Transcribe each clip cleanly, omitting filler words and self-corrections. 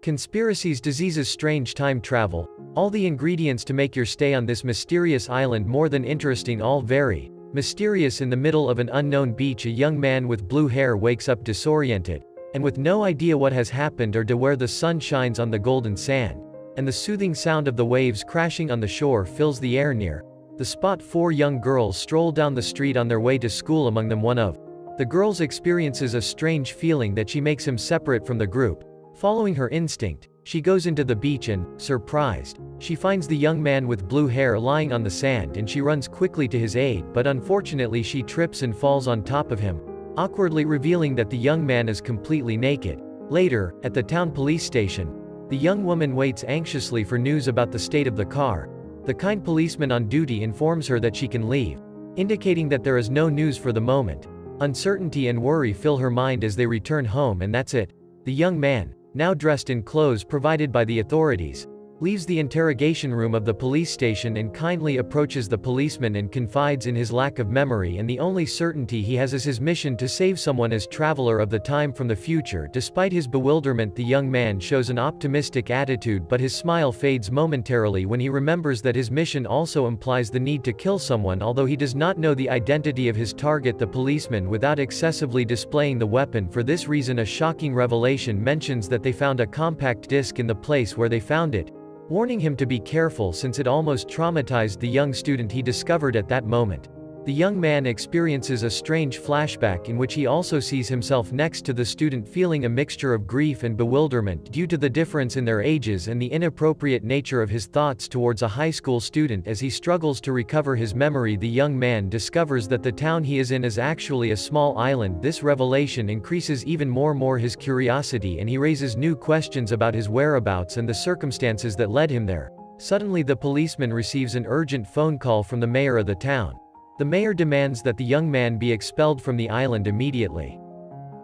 Conspiracies, diseases, strange time travel, all the ingredients to make your stay on this mysterious island more than interesting. All very mysterious. In the middle of an unknown beach, a young man with blue hair wakes up disoriented, and with no idea what has happened or to where the sun shines on the golden sand, and the soothing sound of the waves crashing on the shore fills the air near the spot. Four young girls stroll down the street on their way to school. Among them, one of the girls experiences a strange feeling that she makes him separate from the group. Following her instinct, she goes into the beach and, surprised, she finds the young man with blue hair lying on the sand, and she runs quickly to his aid, but unfortunately she trips and falls on top of him, awkwardly revealing that the young man is completely naked. Later, at the town police station, the young woman waits anxiously for news about the state of the car. The kind policeman on duty informs her that she can leave, indicating that there is no news for the moment. Uncertainty and worry fill her mind as they return home, and that's it. The young man, now dressed in clothes provided by the authorities, leaves the interrogation room of the police station and kindly approaches the policeman and confides in his lack of memory, and the only certainty he has is his mission to save someone as traveler of the time from the future. Despite his bewilderment, the young man shows an optimistic attitude, but his smile fades momentarily when he remembers that his mission also implies the need to kill someone. Although he does not know the identity of his target, the policeman, without excessively displaying the weapon. For this reason, a shocking revelation mentions that they found a compact disc in the place where they found it, warning him to be careful since it almost traumatized the young student he discovered at that moment. The young man experiences a strange flashback in which he also sees himself next to the student, feeling a mixture of grief and bewilderment due to the difference in their ages and the inappropriate nature of his thoughts towards a high school student. As he struggles to recover his memory, the young man discovers that the town he is in is actually a small island. This revelation increases even more his curiosity, and he raises new questions about his whereabouts and the circumstances that led him there. Suddenly, the policeman receives an urgent phone call from the mayor of the town. The mayor demands that the young man be expelled from the island immediately,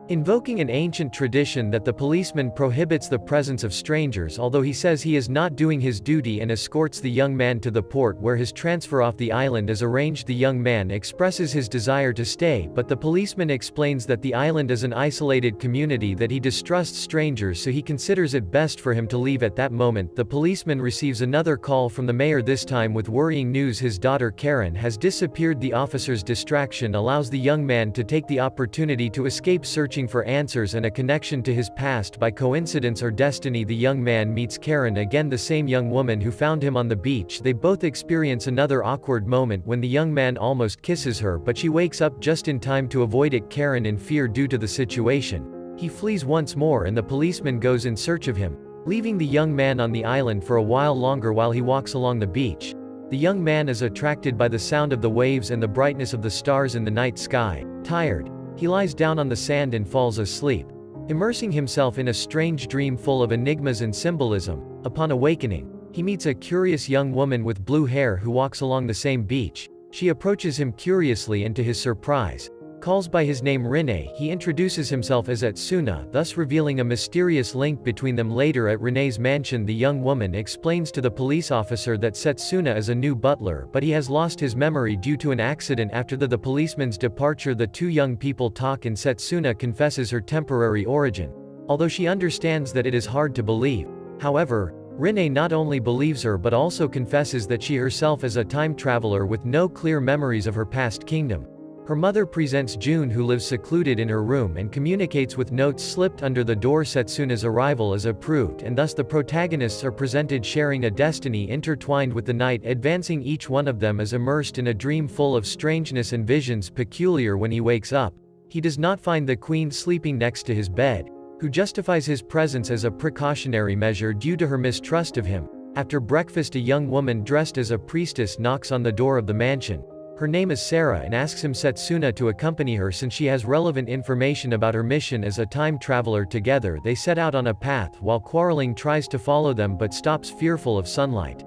invoking an ancient tradition that the policeman prohibits the presence of strangers. Although he says he is not doing his duty and escorts the young man to the port where his transfer off the island is arranged, the young man expresses his desire to stay, but the policeman explains that the island is an isolated community, that he distrusts strangers, so he considers it best for him to leave at that moment. The policeman receives another call from the mayor, this time with worrying news: his daughter Karen has disappeared. The officer's distraction allows the young man to take the opportunity to escape, searching for answers and a connection to his past. By coincidence or destiny, the young man meets Karen again, the same young woman who found him on the beach. They both experience another awkward moment when the young man almost kisses her, but she wakes up just in time to avoid it. Karen, in fear due to the situation, he flees once more, and the policeman goes in search of him, leaving the young man on the island for a while longer. While he walks along the beach, the young man is attracted by the sound of the waves and the brightness of the stars in the night sky. Tired, he lies down on the sand and falls asleep, immersing himself in a strange dream full of enigmas and symbolism. Upon awakening, he meets a curious young woman with blue hair who walks along the same beach. She approaches him curiously and, to his surprise, calls by his name Rinne. He introduces himself as Setsuna, thus revealing a mysterious link between them. Later, at Rinne's mansion, the young woman explains to the police officer that Setsuna is a new butler, but he has lost his memory due to an accident. After the policeman's departure, the two young people talk, and Setsuna confesses her temporary origin, although she understands that it is hard to believe. However, Rinne not only believes her but also confesses that she herself is a time traveler with no clear memories of her past kingdom. Her mother presents June, who lives secluded in her room and communicates with notes slipped under the door. Setsuna's arrival is approved, and thus the protagonists are presented sharing a destiny intertwined with the night. Advancing, each one of them is immersed in a dream full of strangeness and visions. Peculiar, when he wakes up, he does not find the queen sleeping next to his bed, who justifies his presence as a precautionary measure due to her mistrust of him. After breakfast, a young woman dressed as a priestess knocks on the door of the mansion. Her name is Sarah, and asks him Setsuna to accompany her since she has relevant information about her mission as a time traveler. Together they set out on a path, while quarreling tries to follow them but stops, fearful of sunlight.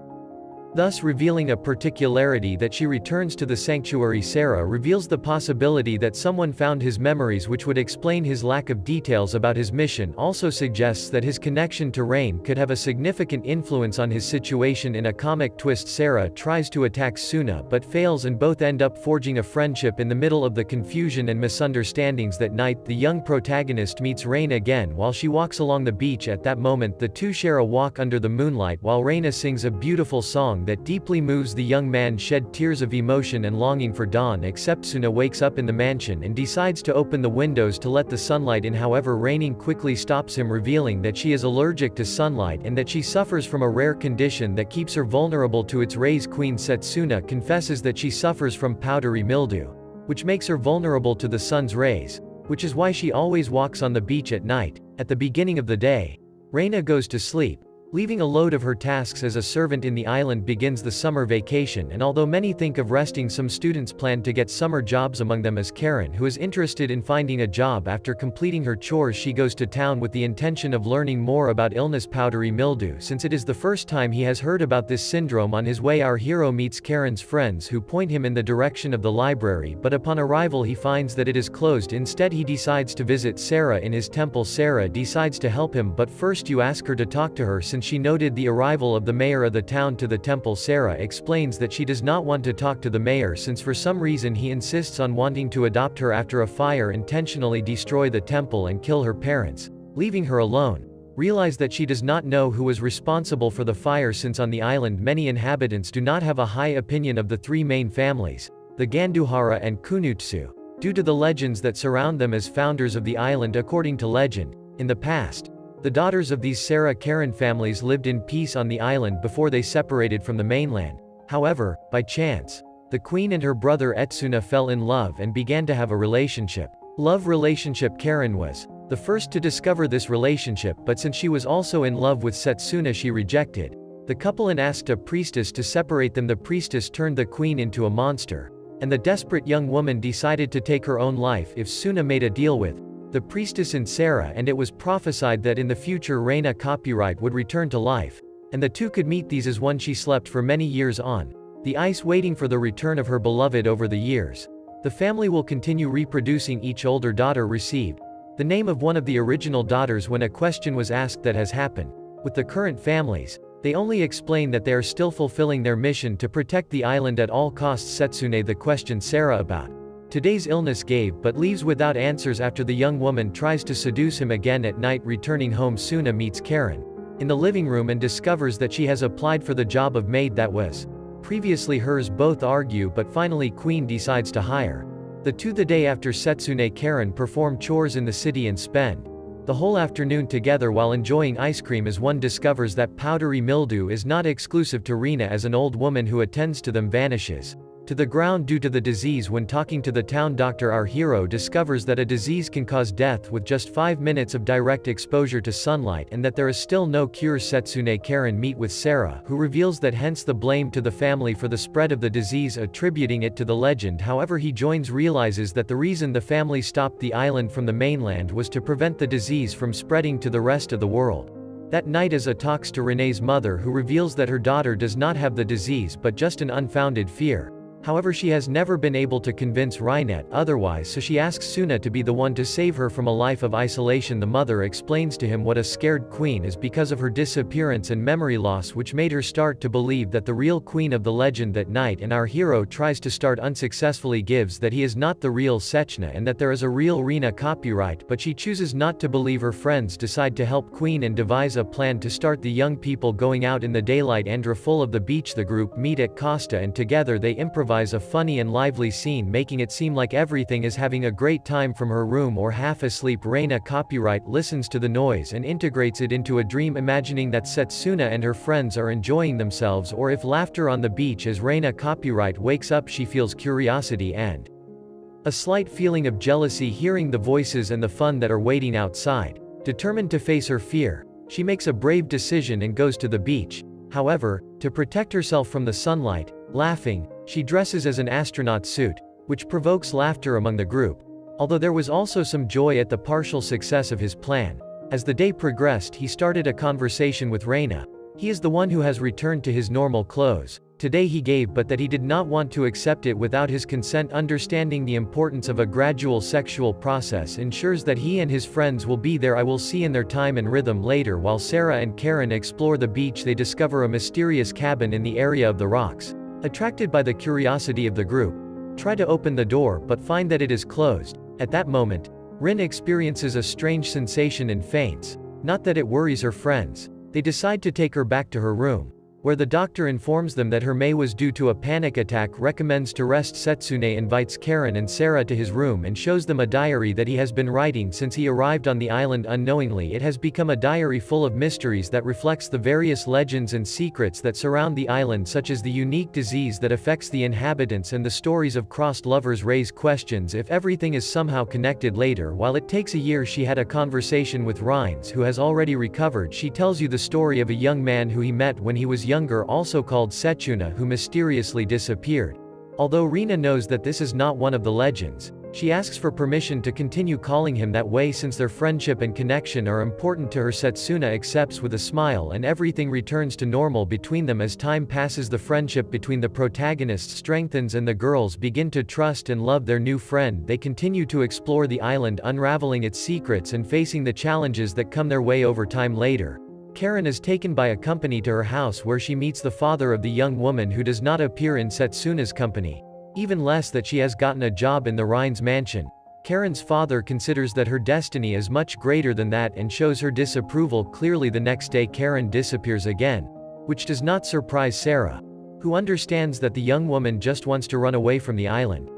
thus revealing a particularity that she returns to the sanctuary. Sarah reveals the possibility that someone found his memories, which would explain his lack of details about his mission. Also suggests that his connection to Rinne could have a significant influence on his situation. In a comic twist, Sarah tries to attack Setsuna but fails, and both end up forging a friendship. In the middle of the confusion and misunderstandings that night, the young protagonist meets Rinne again while she walks along the beach. At that moment, the two share a walk under the moonlight while Rinne sings a beautiful song that deeply moves the young man. Shed tears of emotion and longing for dawn. Except Setsuna wakes up in the mansion and decides to open the windows to let the sunlight in. However, Rinne quickly stops him, revealing that she is allergic to sunlight and that she suffers from a rare condition that keeps her vulnerable to its rays. Queen Setsuna confesses that she suffers from powdery mildew, which makes her vulnerable to the sun's rays, which is why she always walks on the beach at night. At the beginning of the day, Rinne goes to sleep, leaving a load of her tasks as a servant in the island. Begins the summer vacation, and although many think of resting, some students plan to get summer jobs. Among them is Karen, who is interested in finding a job. After completing her chores, she goes to town with the intention of learning more about illness powdery mildew, since it is the first time he has heard about this syndrome. On his way, our hero meets Karen's friends, who point him in the direction of the library, but upon arrival he finds that it is closed. Instead, he decides to visit Sarah in his temple. Sarah decides to help him, but first you ask her to talk to her since she noted the arrival of the mayor of the town to the temple. Sarah explains that she does not want to talk to the mayor since for some reason he insists on wanting to adopt her. After a fire intentionally destroy the temple and kill her parents, leaving her alone, realize that she does not know who was responsible for the fire, since on the island many inhabitants do not have a high opinion of the three main families, the Ganduhara and Kunutsu, due to the legends that surround them as founders of the island. According to legend, in the past, the daughters of these Karen families lived in peace on the island before they separated from the mainland. However, by chance, the queen and her brother Setsuna fell in love and began to have a love relationship. Karen was the first to discover this relationship, but since she was also in love with Setsuna, she rejected the couple and asked a priestess to separate them. The priestess turned the queen into a monster, and the desperate young woman decided to take her own life if Setsuna made a deal with the priestess and Sarah. And it was prophesied that in the future Rinne copyright would return to life, and the two could meet. These is one she slept for many years on the ice, waiting for the return of her beloved. Over the years, the family will continue reproducing. Each older daughter received the name of one of the original daughters. When a question was asked that has happened with the current families, they only explain that they are still fulfilling their mission to protect the island at all costs. Setsuna the question Sarah about today's illness gave but leaves without answers after the young woman tries to seduce him again. At night, returning home, Setsuna meets Karen in the living room and discovers that she has applied for the job of maid that was previously hers. Both argue, but finally Queen decides to hire the two. The day after, Setsuna Karen perform chores in the city and spend the whole afternoon together while enjoying ice cream, as one discovers that powdery mildew is not exclusive to Rinne, as an old woman who attends to them vanishes to the ground due to the disease. When talking to the town doctor, our hero discovers that a disease can cause death with just 5 minutes of direct exposure to sunlight, and that there is still no cure. Setsuna Karen meet with Sarah, who reveals that hence the blame to the family for the spread of the disease, attributing it to the legend. However, he realizes that the reason the family stopped the island from the mainland was to prevent the disease from spreading to the rest of the world. That night, Asa talks to Rinne's mother, who reveals that her daughter does not have the disease but just an unfounded fear. However, she has never been able to convince Rinne otherwise, so she asks Setsuna to be the one to save her from a life of isolation. The mother explains to him what a scared queen is because of her disappearance and memory loss, which made her start to believe that the real queen of the legend. That night, and our hero tries to start unsuccessfully, gives that he is not the real Setsuna and that there is a real Rinne copyright, but she chooses not to believe. Her friends decide to help Queen and devise a plan to start the young people going out in the daylight. Andra full of the beach, the group meet at Costa and together they improvise a funny and lively scene, making it seem like everything is having a great time. From her room or half asleep, Rinne copyright listens to the noise and integrates it into a dream, imagining that Setsuna and her friends are enjoying themselves, or if laughter on the beach. As Rinne copyright wakes up, she feels curiosity and a slight feeling of jealousy hearing the voices and the fun that are waiting outside. Determined to face her fear, she makes a brave decision and goes to the beach. However, to protect herself from the sunlight, laughing, she dresses as an astronaut suit, which provokes laughter among the group. Although there was also some joy at the partial success of his plan. As the day progressed, he started a conversation with Rinne. He is the one who has returned to his normal clothes, Today he gave, but that he did not want to accept it without his consent. Understanding the importance of a gradual sexual process ensures that he and his friends will be there. I will see in their time and rhythm. Later, while Sarah and Karen explore the beach, they discover a mysterious cabin in the area of the rocks. Attracted by the curiosity of the group, try to open the door but find that it is closed. At that moment, Rinne experiences a strange sensation and faints. Not that it worries her friends. They decide to take her back to her room, where the doctor informs them that her May was due to a panic attack, recommends to rest. Setsuna invites Karen and Sarah to his room and shows them a diary that he has been writing since he arrived on the island unknowingly. It has become a diary full of mysteries that reflects the various legends and secrets that surround the island, such as the unique disease that affects the inhabitants and the stories of crossed lovers raise questions if everything is somehow connected. Later, while it takes a year, she had a conversation with Rinne, who has already recovered. She tells you the story of a young man who he met when he was younger, also called Setsuna, who mysteriously disappeared. Although Rinne knows that this is not one of the legends, she asks for permission to continue calling him that way since their friendship and connection are important to her. Setsuna accepts with a smile and everything returns to normal between them. As time passes, the friendship between the protagonists strengthens and the girls begin to trust and love their new friend. They continue to explore the island, unraveling its secrets and facing the challenges that come their way over time. Later, Karen is taken by a company to her house where she meets the father of the young woman, who does not appear in Setsuna's company, even less that she has gotten a job in the Rinne's mansion. Karen's father considers that her destiny is much greater than that and shows her disapproval clearly. The next day Karen disappears again, which does not surprise Sarah, who understands that the young woman just wants to run away from the island.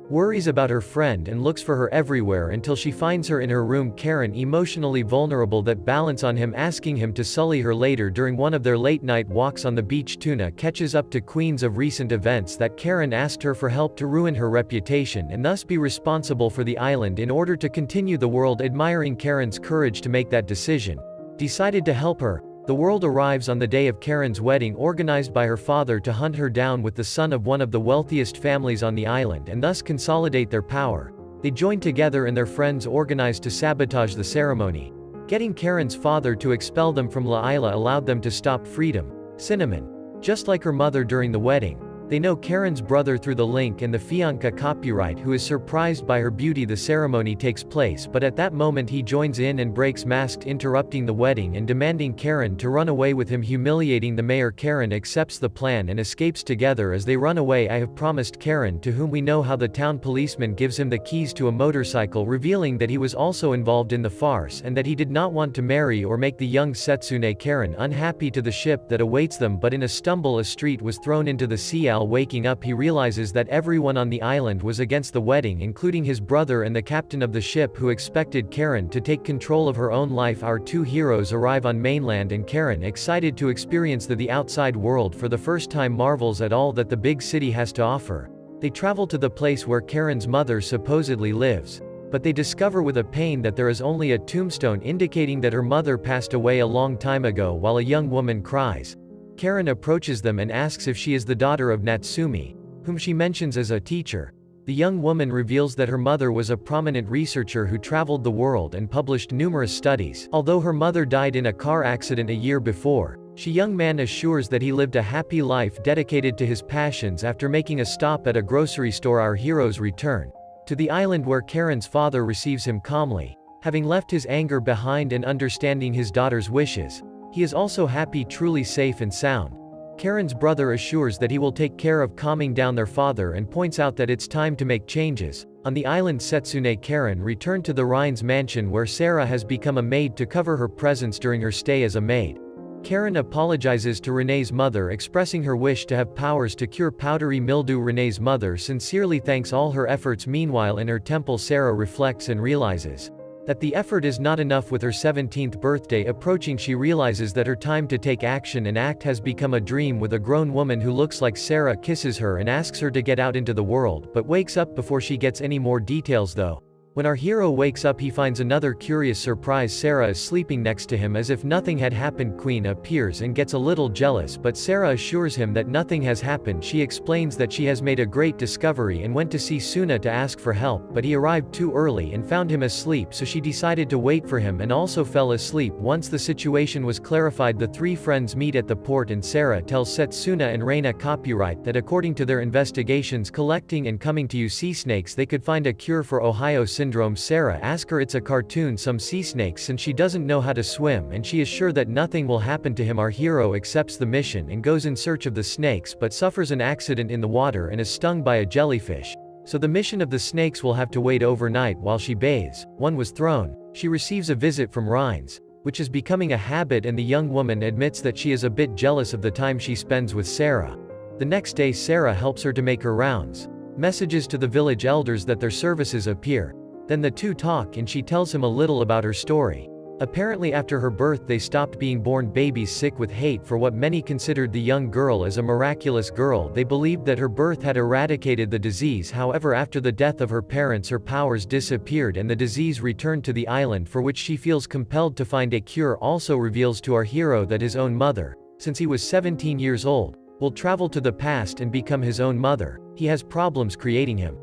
Worries about her friend and looks for her everywhere until she finds her in her room. Karen, emotionally vulnerable, that balance on him, asking him to sully her. Later, during one of their late-night walks on the beach, Tuna catches up to Queens of recent events that Karen asked her for help to ruin her reputation and thus be responsible for the island in order to continue the world. Admiring Karen's courage to make that decision, decided to help her. The world arrives on the day of Karen's wedding, organized by her father to hunt her down with the son of one of the wealthiest families on the island and thus consolidate their power. They join together and their friends organize to sabotage the ceremony. Getting Karen's father to expel them from La Isla allowed them to stop freedom. Cinnamon, just like her mother during the wedding, they know Karen's brother through the link and the fiancé copyright, who is surprised by her beauty. The ceremony takes place, but at that moment he joins in and breaks masked, interrupting the wedding and demanding Karen to run away with him, humiliating the mayor. Karen accepts the plan and escapes. Together as they run away, I have promised Karen, to whom we know how the town policeman gives him the keys to a motorcycle, revealing that he was also involved in the farce and that he did not want to marry or make the young Setsuna. Karen, unhappy to the ship that awaits them, but in a stumble a street was thrown into the sea. Waking up, he realizes that everyone on the island was against the wedding, including his brother and the captain of the ship, who expected Karen to take control of her own life. Our two heroes arrive on mainland and Karen, excited to experience the outside world for the first time, marvels at all that the big city has to offer. They travel to the place where Karen's mother supposedly lives, but they discover with a pain that there is only a tombstone indicating that her mother passed away a long time ago. While a young woman cries, Karen approaches them and asks if she is the daughter of Natsumi, whom she mentions as a teacher. The young woman reveals that her mother was a prominent researcher who traveled the world and published numerous studies. Although her mother died in a car accident a year before, young man assures that he lived a happy life dedicated to his passions. After making a stop at a grocery store, our heroes return to the island where Karen's father receives him calmly. Having left his anger behind and understanding his daughter's wishes, he is also happy, truly safe and sound. Karen's brother assures that he will take care of calming down their father and points out that it's time to make changes. On the island, Setsuna Karen returned to the Rinne's mansion where Sarah has become a maid to cover her presence during her stay as a maid. Karen apologizes to Rinne's mother, expressing her wish to have powers to cure powdery mildew. Rinne's mother sincerely thanks all her efforts. Meanwhile, in her temple, Sarah reflects and realizes that the effort is not enough. With her 17th birthday approaching, she realizes that her time to take action and act has become a dream. With a grown woman who looks like Sarah kisses her and asks her to get out into the world, but wakes up before she gets any more details though. When our hero wakes up he finds another curious surprise. Sarah is sleeping next to him as if nothing had happened. Queen appears and gets a little jealous, but Sarah assures him that nothing has happened. She explains that she has made a great discovery and went to see Setsuna to ask for help, but he arrived too early and found him asleep, so she decided to wait for him and also fell asleep. Once the situation was clarified, the three friends meet at the port and Sarah tells Setsuna and Rinne copyright that according to their investigations collecting and coming to use sea snakes they could find a cure for Ohara syndrome. Sarah asks her it's a cartoon, some sea snakes, and she doesn't know how to swim, and she is sure that nothing will happen to him. Our hero accepts the mission and goes in search of the snakes but suffers an accident in the water and is stung by a jellyfish. So the mission of the snakes will have to wait overnight while she bathes. One was thrown. She receives a visit from Rinne, which is becoming a habit, and the young woman admits that she is a bit jealous of the time she spends with Sarah. The next day Sarah helps her to make her rounds. Messages to the village elders that their services appear. Then the two talk and she tells him a little about her story. Apparently after her birth they stopped being born babies sick with hate for what many considered the young girl as a miraculous girl. They believed that her birth had eradicated the disease. However, after the death of her parents her powers disappeared and the disease returned to the island, for which she feels compelled to find a cure. Also reveals to our hero that his own mother, since he was 17 years old, will travel to the past and become his own mother. He has problems creating him.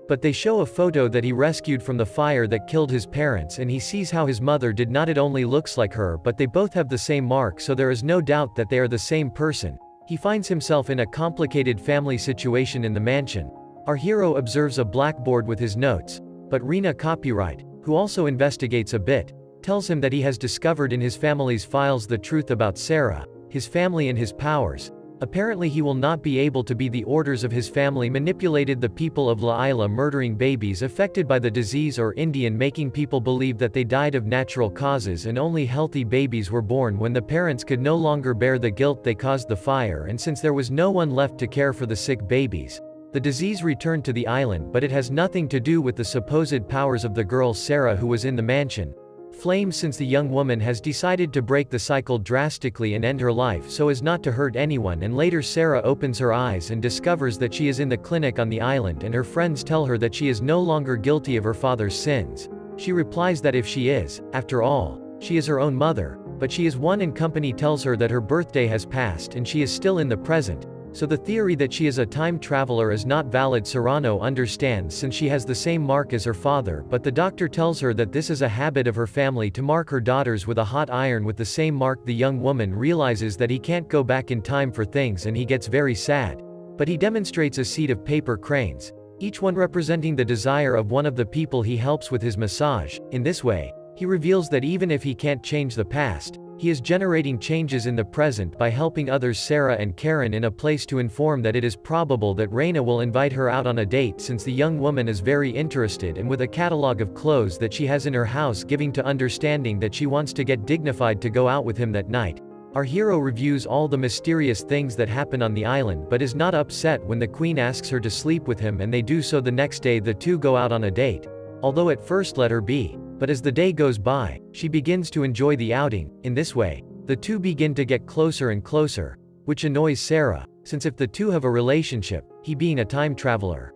But they show a photo that he rescued from the fire that killed his parents, and he sees how his mother did not. It only looks like her, but they both have the same mark, so there is no doubt that they are the same person. He finds himself in a complicated family situation in the mansion. Our hero observes a blackboard with his notes, but Rinne copyright, who also investigates a bit, tells him that he has discovered in his family's files the truth about Sarah, his family and his powers. Apparently he will not be able to be. The orders of his family manipulated the people of La Isla, murdering babies affected by the disease or Indian, making people believe that they died of natural causes and only healthy babies were born. When the parents could no longer bear the guilt, they caused the fire, and since there was no one left to care for the sick babies, the disease returned to the island. But it has nothing to do with the supposed powers of the girl Sarah who was in the mansion. Flames, since the young woman has decided to break the cycle drastically and end her life so as not to hurt anyone. And later Sarah opens her eyes and discovers that she is in the clinic on the island, and her friends tell her that she is no longer guilty of her father's sins. She replies that if she is, after all, she is her own mother, but she is one, and company tells her that her birthday has passed and she is still in the present. So the theory that she is a time traveler is not valid. Serrano understands since she has the same mark as her father, but the doctor tells her that this is a habit of her family to mark her daughters with a hot iron with the same mark. The young woman realizes that he can't go back in time for things and he gets very sad. But he demonstrates a seat of paper cranes, each one representing the desire of one of the people he helps with his massage. In this way, he reveals that even if he can't change the past, he is generating changes in the present by helping others. Sarah and Karen in a place to inform that it is probable that Rinne will invite her out on a date, since the young woman is very interested, and with a catalog of clothes that she has in her house giving to understanding that she wants to get dignified to go out with him that night. Our hero reviews all the mysterious things that happen on the island but is not upset when the queen asks her to sleep with him, and they do so. The next day the two go out on a date, although at first let her be. But as the day goes by, she begins to enjoy the outing. In this way, the two begin to get closer and closer, which annoys Sarah, since if the two have a relationship, he being a time traveler,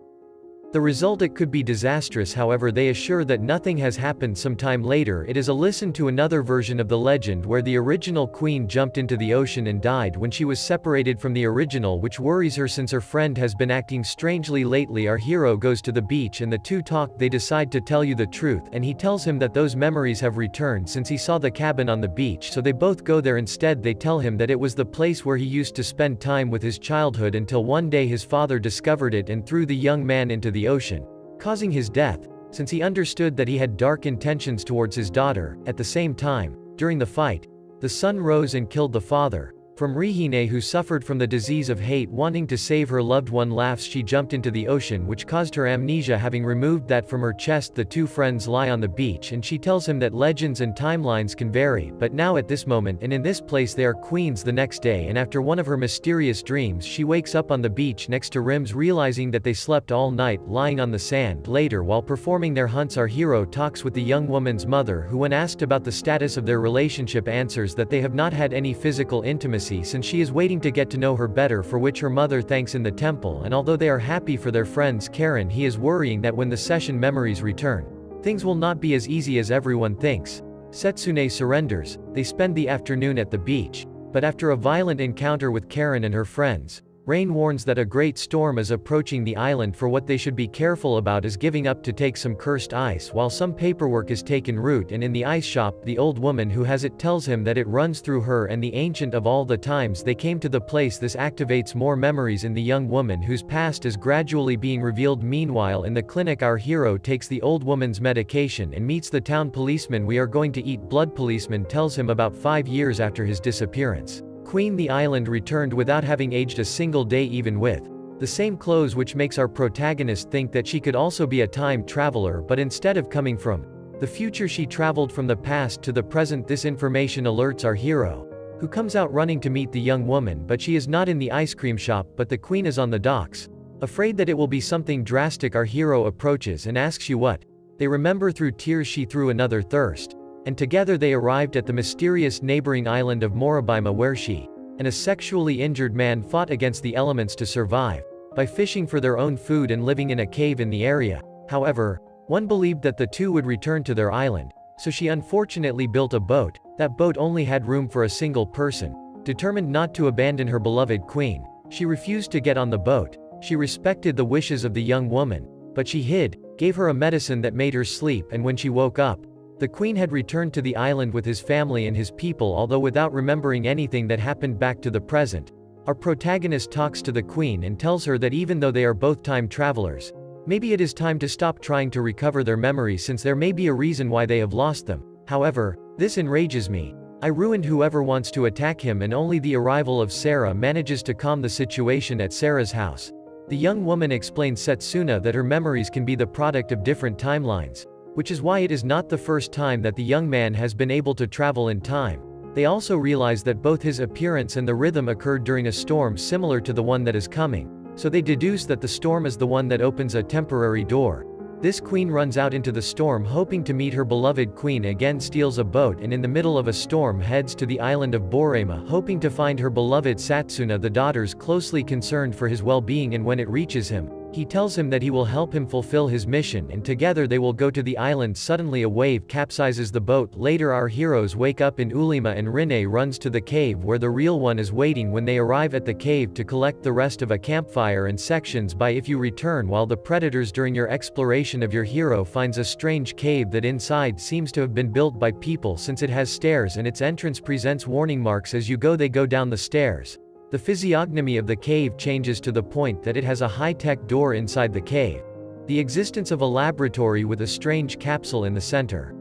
the result it could be disastrous. However, they assure that nothing has happened. Some time later it is a listen to another version of the legend where the original queen jumped into the ocean and died when she was separated from the original, which worries her since her friend has been acting strangely lately. Our hero goes to the beach and the two talk. They decide to tell you the truth, and he tells him that those memories have returned since he saw the cabin on the beach, so they both go there instead. They tell him that it was the place where he used to spend time with his childhood until one day his father discovered it and threw the young man into the ocean, causing his death, since he understood that he had dark intentions towards his daughter. At the same time, during the fight, the sun rose and killed the father. From Rinne, who suffered from the disease of hate, wanting to save her loved one, laughs. She jumped into the ocean, which caused her amnesia. Having removed that from her chest, the two friends lie on the beach and she tells him that legends and timelines can vary, but now at this moment and in this place they are queens. The next day, and after one of her mysterious dreams, she wakes up on the beach next to Rims, realizing that they slept all night lying on the sand. Later, while performing their hunts, our hero talks with the young woman's mother, who when asked about the status of their relationship answers that they have not had any physical intimacy since she is waiting to get to know her better, for which her mother thanks in the temple. And although they are happy for their friends Karen, he is worrying that when the session memories return, Things will not be as easy as everyone thinks. Setsuna surrenders. They spend the afternoon at the beach. But after a violent encounter with Karen and her friends, Rain warns that a great storm is approaching the island. For what they should be careful about is giving up to take some cursed ice while some paperwork is taken root, and in the ice shop the old woman who has it tells him that it runs through her and the ancient of all the times they came to the place. This activates more memories in the young woman whose past is gradually being revealed. Meanwhile in the clinic our hero takes the old woman's medication and meets the town policeman. We are going to eat blood. Policeman tells him about 5 years after his disappearance, Queen the island returned without having aged a single day, even with the same clothes, which makes our protagonist think that she could also be a time traveler, but instead of coming from the future she traveled from the past to the present. This information alerts our hero, who comes out running to meet the young woman, but she is not in the ice cream shop, but the Queen is on the docks. Afraid that it will be something drastic, our hero approaches and asks you what they remember. Through tears she threw another thirst, and together they arrived at the mysterious neighboring island of Moribima, where she and a sexually injured man fought against the elements to survive, by fishing for their own food and living in a cave in the area. However, one believed that the two would return to their island, so she unfortunately built a boat. That boat only had room for a single person. Determined not to abandon her beloved queen, she refused to get on the boat. She respected the wishes of the young woman, but she gave her a medicine that made her sleep, and when she woke up, the queen had returned to the island with his family and his people, although without remembering anything that happened back to the present. Our protagonist talks to the queen and tells her that even though they are both time travelers, maybe it is time to stop trying to recover their memories, since there may be a reason why they have lost them. However, this enrages me. I ruined whoever wants to attack him, and only the arrival of Sarah manages to calm the situation at Sarah's house. The young woman explains Setsuna that her memories can be the product of different timelines, which is why it is not the first time that the young man has been able to travel in time. They also realize that both his appearance and the rhythm occurred during a storm similar to the one that is coming, so they deduce that the storm is the one that opens a temporary door. This queen runs out into the storm hoping to meet her beloved queen again, steals a boat, and in the middle of a storm heads to the island of Borema hoping to find her beloved Setsuna. The daughter's closely concerned for his well-being, and when it reaches him, he tells him that he will help him fulfill his mission, and together they will go to the island. Suddenly a wave capsizes the boat. Later our heroes wake up in Ulima and Rinne runs to the cave where the real one is waiting. When they arrive at the cave to collect the rest of a campfire and sections by if you return while the predators. During your exploration of your hero finds a strange cave that inside seems to have been built by people, since it has stairs and its entrance presents warning marks as you go. They go down the stairs. The physiognomy of the cave changes to the point that it has a high-tech door inside the cave. The existence of a laboratory with a strange capsule in the center.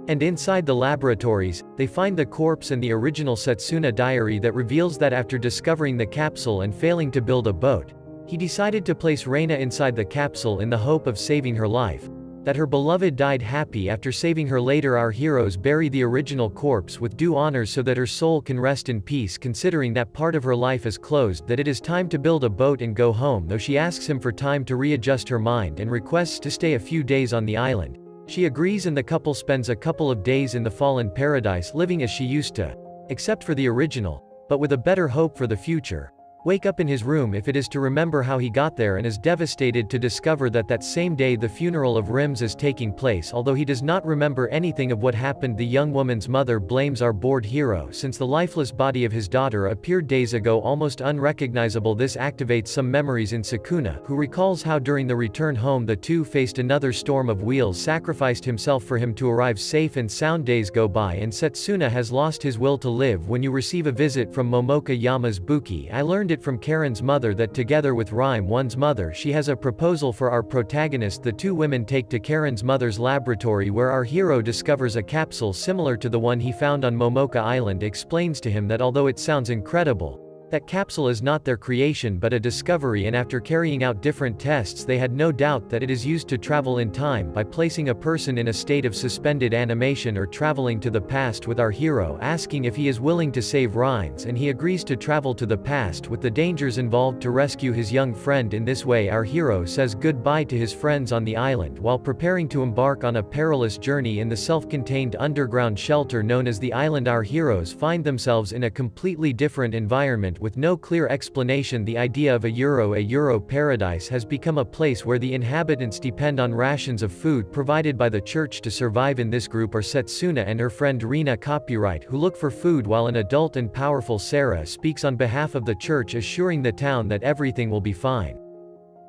And inside the laboratories, they find the corpse and the original Setsuna diary that reveals that after discovering the capsule and failing to build a boat, he decided to place Reina inside the capsule in the hope of saving her life. That her beloved died happy after saving her. Later our heroes bury the original corpse with due honors so that her soul can rest in peace, considering that part of her life is closed. That it is time to build a boat and go home, though she asks him for time to readjust her mind and requests to stay a few days on the island. She agrees, and the couple spends a couple of days in the fallen paradise living as she used to, except for the original, but with a better hope for the future. Wake up in his room if it is to remember how he got there, and is devastated to discover that that same day the funeral of Rims is taking place. Although he does not remember anything of what happened, the young woman's mother blames our bored hero since the lifeless body of his daughter appeared days ago almost unrecognizable. This activates some memories in Setsuna, who recalls how during the return home the two faced another storm of wheels, sacrificed himself for him to arrive safe and sound. Days go by and Setsuna has lost his will to live. When you receive a visit from Momoka Yama's Buki, I learned it from Karen's mother that together with Rime one's mother she has a proposal for our protagonist. The two women take to Karen's mother's laboratory where our hero discovers a capsule similar to the one he found on Momoka Island. Explains to him that although it sounds incredible, that capsule is not their creation but a discovery, and after carrying out different tests they had no doubt that it is used to travel in time by placing a person in a state of suspended animation or traveling to the past, with our hero asking if he is willing to save Rhines, and he agrees to travel to the past with the dangers involved to rescue his young friend. In this way our hero says goodbye to his friends on the island while preparing to embark on a perilous journey in the self-contained underground shelter known as the island. Our heroes find themselves in a completely different environment with no clear explanation. The idea of a Euro paradise has become a place where the inhabitants depend on rations of food provided by the church to survive. In this group are Setsuna and her friend Rinne copyright who look for food, while an adult and powerful Sarah speaks on behalf of the church, assuring the town that everything will be fine.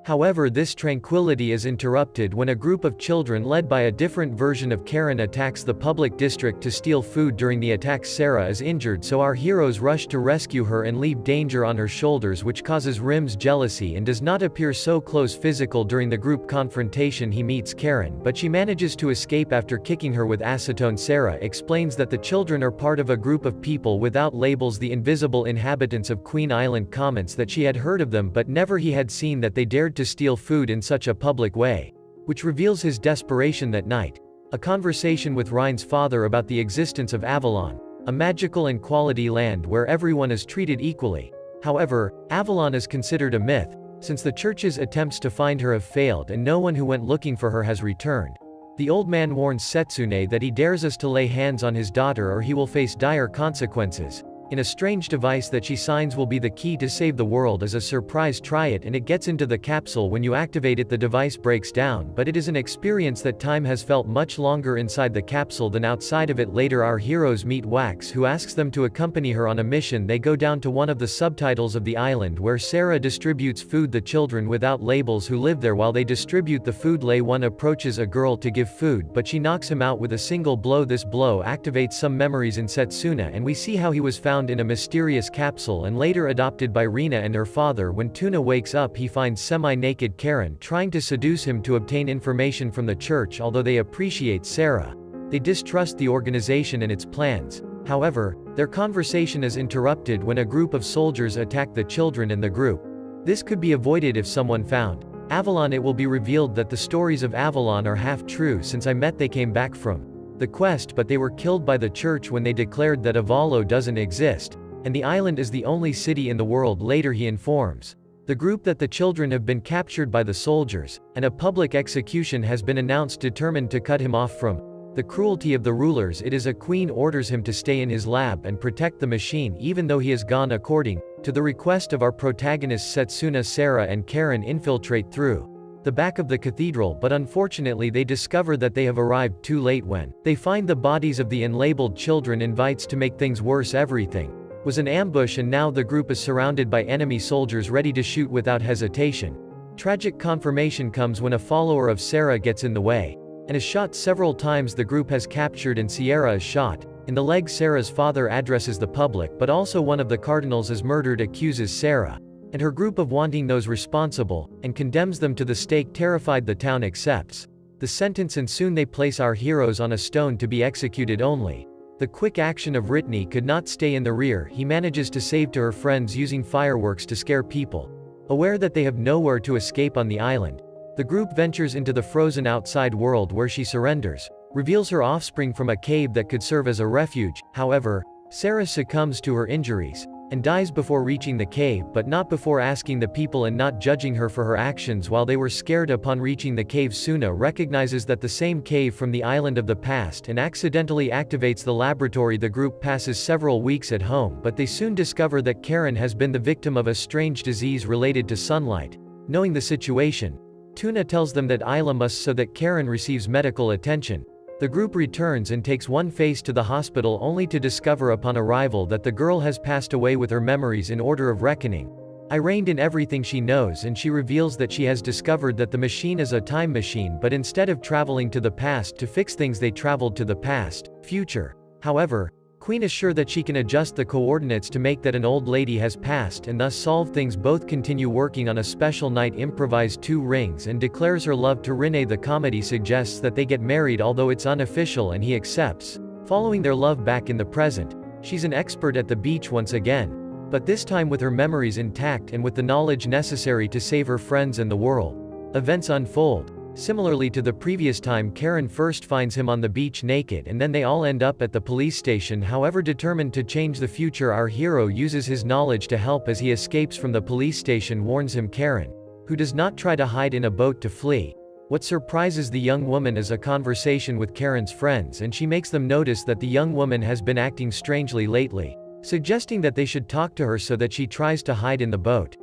However, this tranquility is interrupted when a group of children led by a different version of Karen attacks the public district to steal food. During the attack, Sarah is injured, so our heroes rush to rescue her and leave danger on her shoulders, which causes Rim's jealousy and does not appear so close physical. During the group confrontation he meets Karen, but she manages to escape after kicking her with acetone. Sarah explains that the children are part of a group of people without labels, the invisible inhabitants of Queen Island. Comments that she had heard of them but never he had seen that they dared to steal food in such a public way, which reveals his desperation that night. A conversation with Rhine's father about the existence of Avalon, a magical and quality land where everyone is treated equally. However, Avalon is considered a myth, since the church's attempts to find her have failed and no one who went looking for her has returned. The old man warns Setsuna that he dares us to lay hands on his daughter or he will face dire consequences. In a strange device that she signs will be the key to save the world. As a surprise, try it and it gets into the capsule. When you activate it, the device breaks down, but it is an experience that time has felt much longer inside the capsule than outside of it. Later our heroes meet Wax, who asks them to accompany her on a mission. They go down to one of the subtitles of the island where Sarah distributes food. The children without labels who live there, while they distribute the food, Lay One approaches a girl to give food, but she knocks him out with a single blow. This blow activates some memories in Setsuna, and we see how he was found in a mysterious capsule and later adopted by Rinne and her father. When Tuna wakes up, he finds semi-naked Karen trying to seduce him to obtain information from the church. Although they appreciate Sarah, they distrust the organization and its plans. However, their conversation is interrupted when a group of soldiers attack the children and the group. This could be avoided if someone found Avalon. It will be revealed that the stories of Avalon are half true, since they came back from the quest, but they were killed by the church when they declared that Avalo doesn't exist, and the island is the only city in the world. Later he informs the group that the children have been captured by the soldiers, and a public execution has been announced, determined to cut him off from the cruelty of the rulers. It is a queen orders him to stay in his lab and protect the machine even though he has gone. According to the request of our protagonists Setsuna, Sarah and Karen infiltrate through the back of the cathedral, but unfortunately they discover that they have arrived too late. When they find the bodies of the unlabeled children, invites to make things worse. Everything was an ambush and now the group is surrounded by enemy soldiers ready to shoot without hesitation. Tragic confirmation comes when a follower of Sarah gets in the way and is shot several times. The group has captured and Sierra is shot in the leg. Sarah's father addresses the public, but also one of the cardinals is murdered, accuses Sarah and her group of wanting those responsible, and condemns them to the stake. Terrified, the town accepts the sentence and soon they place our heroes on a stone to be executed. Only the quick action of Rinne could not stay in the rear. He manages to save to her friends using fireworks to scare people. Aware that they have nowhere to escape on the island, the group ventures into the frozen outside world where she surrenders, reveals her offspring from a cave that could serve as a refuge. However, Sarah succumbs to her injuries and dies before reaching the cave, but not before asking the people and not judging her for her actions while they were scared. Upon reaching the cave, Suna recognizes that the same cave from the island of the past and accidentally activates the laboratory. The group passes several weeks at home, but they soon discover that Karen has been the victim of a strange disease related to sunlight. Knowing the situation, Tuna tells them that Isla must so that Karen receives medical attention. The group returns and takes one face to the hospital, only to discover upon arrival that the girl has passed away with her memories in order of reckoning. Irene in everything she knows, and she reveals that she has discovered that the machine is a time machine, but instead of traveling to the past to fix things, they traveled to the past, future. However, Queen is sure that she can adjust the coordinates to make that an old lady has passed and thus solve things. Both continue working on a special night, improvise 2 rings and declares her love to Rinne. The comedy suggests that they get married, although it's unofficial, and he accepts. Following their love back in the present, she's an expert at the beach once again, but this time with her memories intact and with the knowledge necessary to save her friends and the world. Events unfold similarly to the previous time. Karen first finds him on the beach naked, and then they all end up at the police station. However, determined to change the future, our hero uses his knowledge to help. As he escapes from the police station, warns him Karen, who does not try to hide in a boat to flee. What surprises the young woman is a conversation with Karen's friends, and she makes them notice that the young woman has been acting strangely lately. suggesting that they should talk to her so that she tries to hide in the boat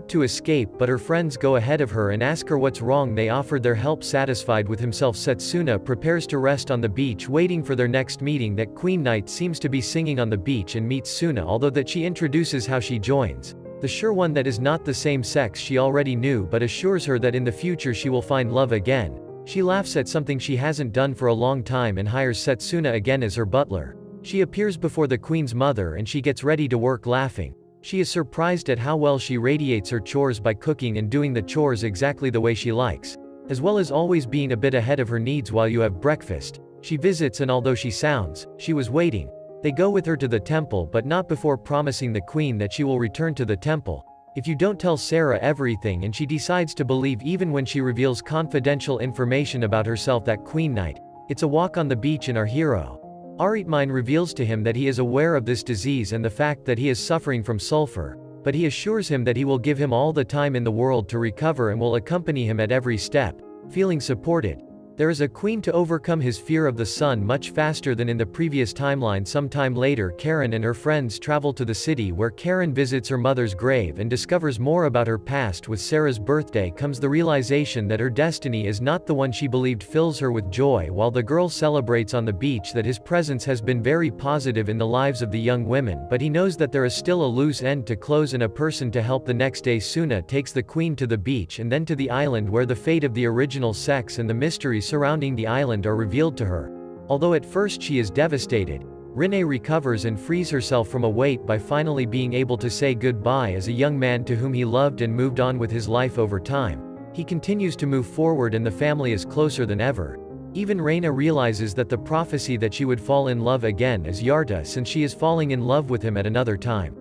to escape, but her friends go ahead of her and ask her what's wrong. They offered their help. Satisfied with himself, Setsuna prepares to rest on the beach waiting for their next meeting. That Queen Knight seems to be singing on the beach and meets Suna, although that she introduces how she joins the sure one that is not the same sex she already knew, but assures her that in the future she will find love again. She laughs at something she hasn't done for a long time and hires Setsuna again as her butler. She appears before the queen's mother and she gets ready to work laughing. She is surprised at how well she radiates her chores by cooking and doing the chores exactly the way she likes, as well as always being a bit ahead of her needs while you have breakfast. She visits, and although she was waiting. They go with her to the temple, but not before promising the queen that she will return to the temple if you don't tell Sarah everything, and she decides to believe even when she reveals confidential information about herself. That Queen Knight. It's a walk on the beach, and our hero Aniplot reveals to him that he is aware of this disease and the fact that he is suffering from sulfur, but he assures him that he will give him all the time in the world to recover and will accompany him at every step. Feeling supported, there is a queen to overcome his fear of the sun much faster than in the previous timeline. Sometime later, Karen and her friends travel to the city, where Karen visits her mother's grave and discovers more about her past. With Sarah's birthday comes the realization that her destiny is not the one she believed. Fills her with joy while the girl celebrates on the beach that his presence has been very positive in the lives of the young women, but he knows that there is still a loose end to close and a person to help. The next day, Suna takes the queen to the beach and then to the island, where the fate of the original sex and the mysteries surrounding the island are revealed to her. Although at first she is devastated, Rinne recovers and frees herself from a weight by finally being able to say goodbye as a young man to whom he loved and moved on with his life. Over time, he continues to move forward and the family is closer than ever. Even Rinne realizes that the prophecy that she would fall in love again is Yarta, since she is falling in love with him at another time.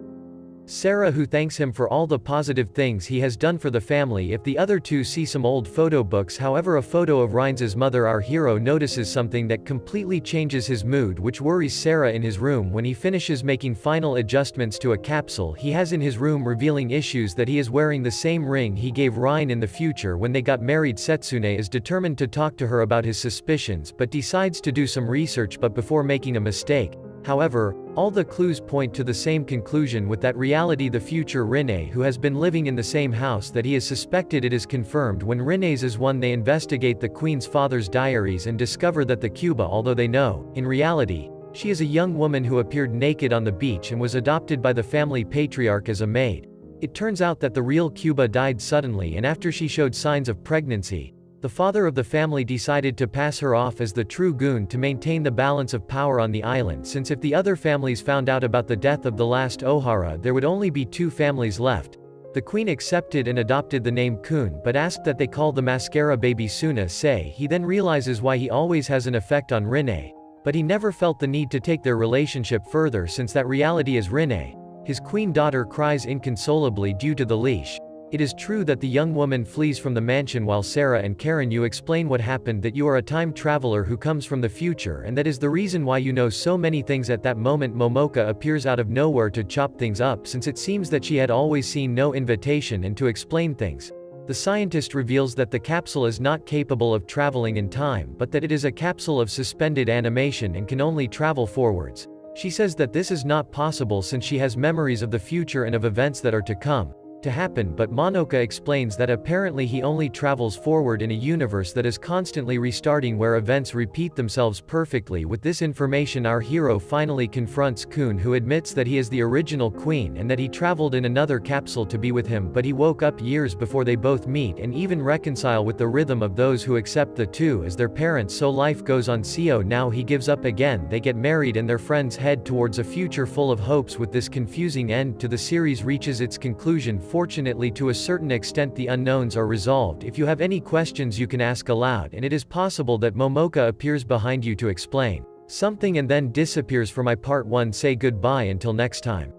Sarah, who thanks him for all the positive things he has done for the family. If the other two see some old photo books, however, a photo of Rinne's mother, our hero notices something that completely changes his mood, which worries Sarah. In his room, when he finishes making final adjustments to a capsule he has in his room, revealing issues that he is wearing the same ring he gave Rinne in the future when they got married. Setsuna is determined to talk to her about his suspicions, but decides to do some research, but before making a mistake. However, all the clues point to the same conclusion. With that reality, the future Rinne, who has been living in the same house that he is suspected, it is confirmed when Rinne's is one. They investigate the queen's father's diaries and discover that the Cuba, although they know, in reality, she is a young woman who appeared naked on the beach and was adopted by the family patriarch as a maid. It turns out that the real Cuba died suddenly, and after she showed signs of pregnancy, the father of the family decided to pass her off as the true goon to maintain the balance of power on the island, since if the other families found out about the death of the last Ohara, there would only be two families left. The queen accepted and adopted the name Kun, but asked that they call the mascara baby Suna. He then realizes why he always has an effect on Rinne, but he never felt the need to take their relationship further, since that reality is Rinne. His queen daughter cries inconsolably due to the leash. It is true that the young woman flees from the mansion while Sarah and Karen, you explain what happened, that you are a time traveler who comes from the future, and that is the reason why you know so many things. At that moment, Momoka appears out of nowhere to chop things up, since it seems that she had always seen no invitation and to explain things. The scientist reveals that the capsule is not capable of traveling in time, but that it is a capsule of suspended animation and can only travel forwards. She says that this is not possible since she has memories of the future and of events that are to come to happen, but Monoka explains that apparently he only travels forward in a universe that is constantly restarting, where events repeat themselves perfectly. With this information, our hero finally confronts Kun, who admits that he is the original queen and that he traveled in another capsule to be with him, but he woke up years before they both meet and even reconcile with the rhythm of those who accept the two as their parents. So life goes on. Now he gives up again. They get married and their friends head towards a future full of hopes. With this confusing end to the series reaches its conclusion. Fortunately, to a certain extent, the unknowns are resolved. If you have any questions, you can ask aloud, and it is possible that Momoka appears behind you to explain something and then disappears. For my part 1, say goodbye until next time.